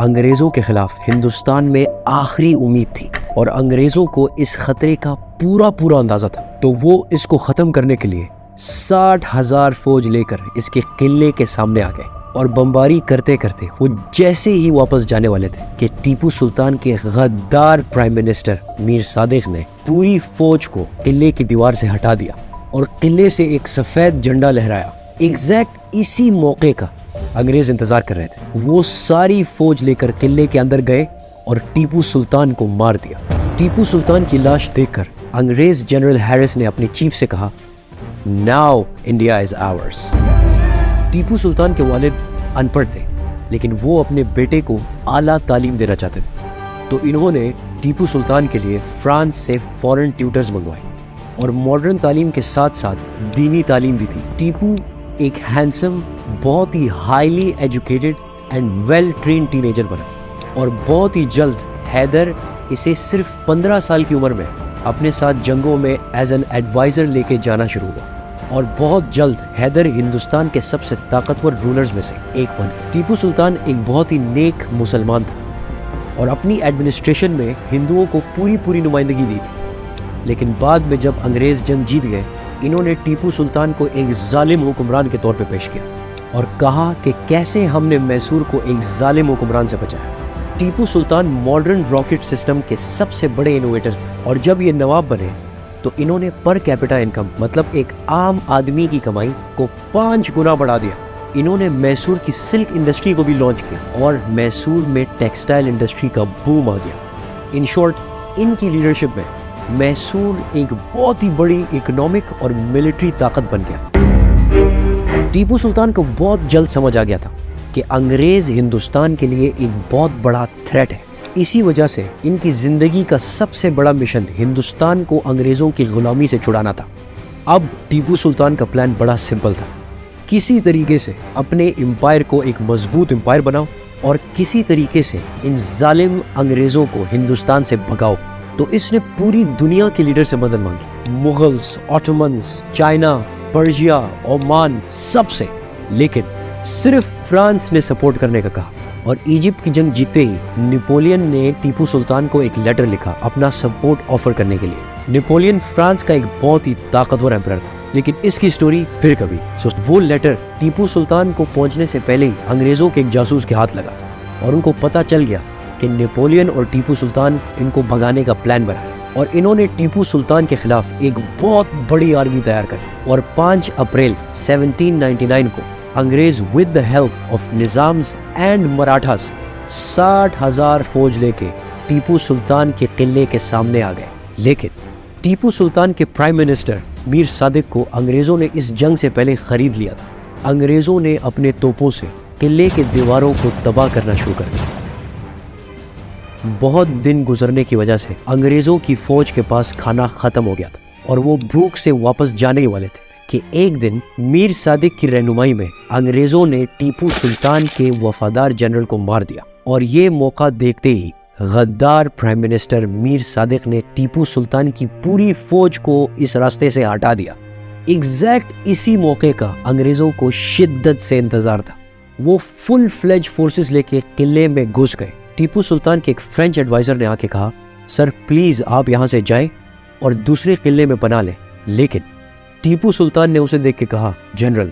انگریزوں کے خلاف ہندوستان میں آخری امید تھی اور انگریزوں کو اس خطرے کا پورا اندازہ تھا، تو وہ اس کو ختم کرنے کے لیے 60,000 فوج لے کر اس کے قلعے کے سامنے آ گئے اور بمباری کرتے کرتے وہ جیسے ہی واپس جانے والے تھے کہ ٹیپو سلطان کے غدار پرائم منسٹر میر صادق نے پوری فوج کو قلعے کی دیوار سے ہٹا دیا اور قلعے سے ایک سفید جھنڈا لہرایا۔ ایگزیکٹ اسی موقع کا انگریز انتظار کر رہے تھے۔ وہ ساری فوج لے کر قلعے کے اندر گئے اور ٹیپو سلطان کو مار دیا۔ ٹیپو سلطان کی لاش دیکھ کر انگریز جنرل ہیرس نے اپنی چیف سے کہا، "Now India is ours." Tipu Sultan کے والد ان پڑھ تھے، لیکن وہ اپنے بیٹے کو اعلیٰ تعلیم دینا چاہتے تھے، تو انہوں نے ٹیپو سلطان کے لیے فرانس سے فورن ٹیوٹرز منگوائے اور ماڈرن تعلیم کے ساتھ ساتھ دینی تعلیم بھی تھی۔ ٹیپو ایک ہینڈسم، بہت ہی highly educated and well trained teenager بنا اور بہت ہی جلد حیدر اسے صرف 15 سال کی عمر میں اپنے ساتھ جنگوں میں ایز این ایڈوائزر لے کے جانا شروع ہوا اور بہت جلد حیدر ہندوستان کے سب سے طاقتور رولرز میں سے ایک بن گیا۔ ٹیپو سلطان ایک بہت ہی نیک مسلمان تھا اور اپنی ایڈمنسٹریشن میں ہندوؤں کو پوری نمائندگی دی تھی، لیکن بعد میں جب انگریز جنگ جیت گئے، انہوں نے ٹیپو سلطان کو ایک ظالم حکمران کے طور پہ پیش کیا اور کہا کہ کیسے ہم نے میسور کو ایک ظالم حکمران سے بچایا۔ Tipu Sultan modern rocket system کے سب سے بڑے انوویٹر تھے اور جب یہ نواب بنے تو انہوں نے پر کیپٹا انکم، مطلب ایک عام آدمی کی کمائی کو 5 گنا بڑھا دیا۔ انہوں نے میسور کی سلک انڈسٹری کو بھی لانچ کیا اور میسور میں ٹیکسٹائل انڈسٹری کا بوم آ گیا۔ ان شارٹ، ان کی لیڈرشپ میں میسور ایک بہت ہی بڑی اکنامک اور ملٹری طاقت بن گیا۔ ٹیپو سلطان کو بہت جلد سمجھ آ گیا تھا کہ انگریز ہندوستان کے لیے ایک بہت بڑا تھریٹ ہے۔ اسی وجہ سے ان کی زندگی کا سب سے بڑا مشن ہندوستان کو انگریزوں کی غلامی سے چھڑانا تھا۔ اب ٹیپو سلطان کا پلان بڑا سمپل تھا، کسی طریقے سے اپنے امپائر کو ایک مضبوط امپائر بناؤ اور کسی طریقے سے ان ظالم انگریزوں کو ہندوستان سے بھگاؤ۔ تو اس نے پوری دنیا کے لیڈر سے مدد مانگی، مغلز، آٹومنز، چائنا، پرشیا، عمان، سب سے، لیکن صرف فرانس نے سپورٹ کرنے کا کہا۔ اور ایجپٹ کی جنگ جیتے ہی نیپولین نے ٹیپو سلطان کو ایک لیٹر لکھا اپنا سپورٹ آفر کرنے کے لیے۔ نیپولین فرانس کا ایک بہت ہی طاقتور ایمپرر تھا، لیکن اس کی سٹوری پھر کبھی۔ وہ لیٹر ٹیپو سلطان کو پہنچنے سے پہلے ہی انگریزوں کے ایک جاسوس کے ہاتھ لگا اور ان کو پتہ چل گیا کہ نیپولین اور ٹیپو سلطان ان کو بھگانے کا پلان بنا اور انہوں نے ٹیپو سلطان کے خلاف ایک بہت بڑی آرمی تیار کری اور 5 اپریل 1799 کو انگریز with the help of Nizams and Marathas 60,000 فوج لے کے ٹیپو سلطان کے قلعے کے سامنے آ گئے۔ لیکن ٹیپو سلطان کے پرائم منسٹر میر صادق کو انگریزوں نے اس جنگ سے پہلے خرید لیا تھا۔ انگریزوں نے اپنے توپوں سے قلعے کے دیواروں کو تباہ کرنا شروع کر دیا۔ بہت دن گزرنے کی وجہ سے انگریزوں کی فوج کے پاس کھانا ختم ہو گیا تھا اور وہ بھوک سے واپس جانے ہی والے تھے کہ ایک دن میر صادق کی رہنمائی میں انگریزوں نے ٹیپو سلطان کے وفادار جنرل کو مار دیا اور یہ موقع دیکھتے ہی غدار پرائم منسٹر میر صادق نے ٹیپو سلطان کی پوری فوج کو اس راستے سے ہٹا دیا۔ ایگزیکٹ اسی موقع کا انگریزوں کو شدت سے انتظار تھا۔ وہ فل فلیج فورسز لے کے قلعے میں گھس گئے۔ ٹیپو سلطان کے ایک فرینچ ایڈوائزر نے آ کے کہا، "سر پلیز آپ یہاں سے جائیں اور دوسرے قلعے میں پناہ لیں۔ لیکن ٹیپو سلطان نے اسے دیکھ کے کہا، جنرل،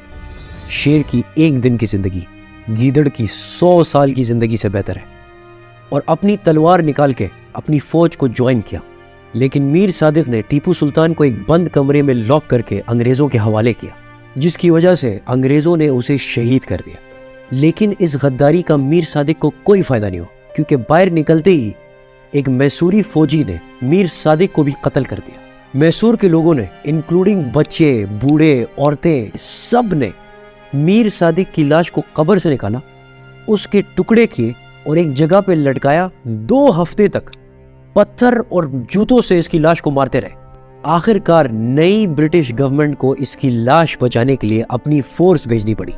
شیر کی ایک دن کی زندگی گیدڑ کی 100 سال کی زندگی سے بہتر ہے، اور اپنی تلوار نکال کے اپنی فوج کو جوائن کیا۔ لیکن میر صادق نے ٹیپو سلطان کو ایک بند کمرے میں لاک کر کے انگریزوں کے حوالے کیا، جس کی وجہ سے انگریزوں نے اسے شہید کر دیا۔ لیکن اس غداری کا میر صادق کو کوئی فائدہ نہیں ہوا، کیونکہ باہر نکلتے ہی ایک میسوری فوجی نے میر صادق کو بھی قتل کر دیا۔ میسور کے لوگوں نے انکلوڈنگ بچے، بوڑھے، عورتیں، سب نے میر صادق کی لاش کو قبر سے نکالا، اس کے ٹکڑے کیے اور ایک جگہ پہ لٹکایا۔ 2 ہفتے تک پتھر اور جوتوں سے اس کی لاش کو مارتے رہے۔ آخر کار نئی برٹش گورنمنٹ کو اس کی لاش بچانے کے لیے اپنی فورس بھیجنی پڑی۔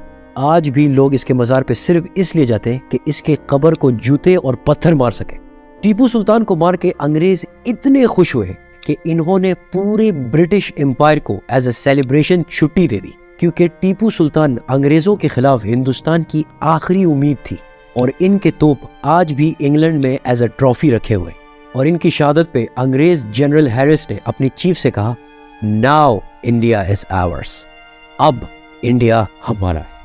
آج بھی لوگ اس کے مزار پہ صرف اس لیے جاتے ہیں کہ اس کے قبر کو جوتے اور پتھر مار سکے۔ ٹیپو سلطان کو مار کے انگریز اتنے خوش ہوئے کہ انہوں نے پورے برٹش امپائر کو ایز اے سیلیبریشن چھٹی دے دی، کیونکہ ٹیپو سلطان انگریزوں کے خلاف ہندوستان کی آخری امید تھی۔ اور ان کے توپ آج بھی انگلینڈ میں ایز اے ٹرافی رکھے ہوئے. اور ان کی شہادت پہ انگریز جنرل ہیرس نے اپنی چیف سے کہا, ناؤ انڈیا از آورس, اب انڈیا ہمارا ہے.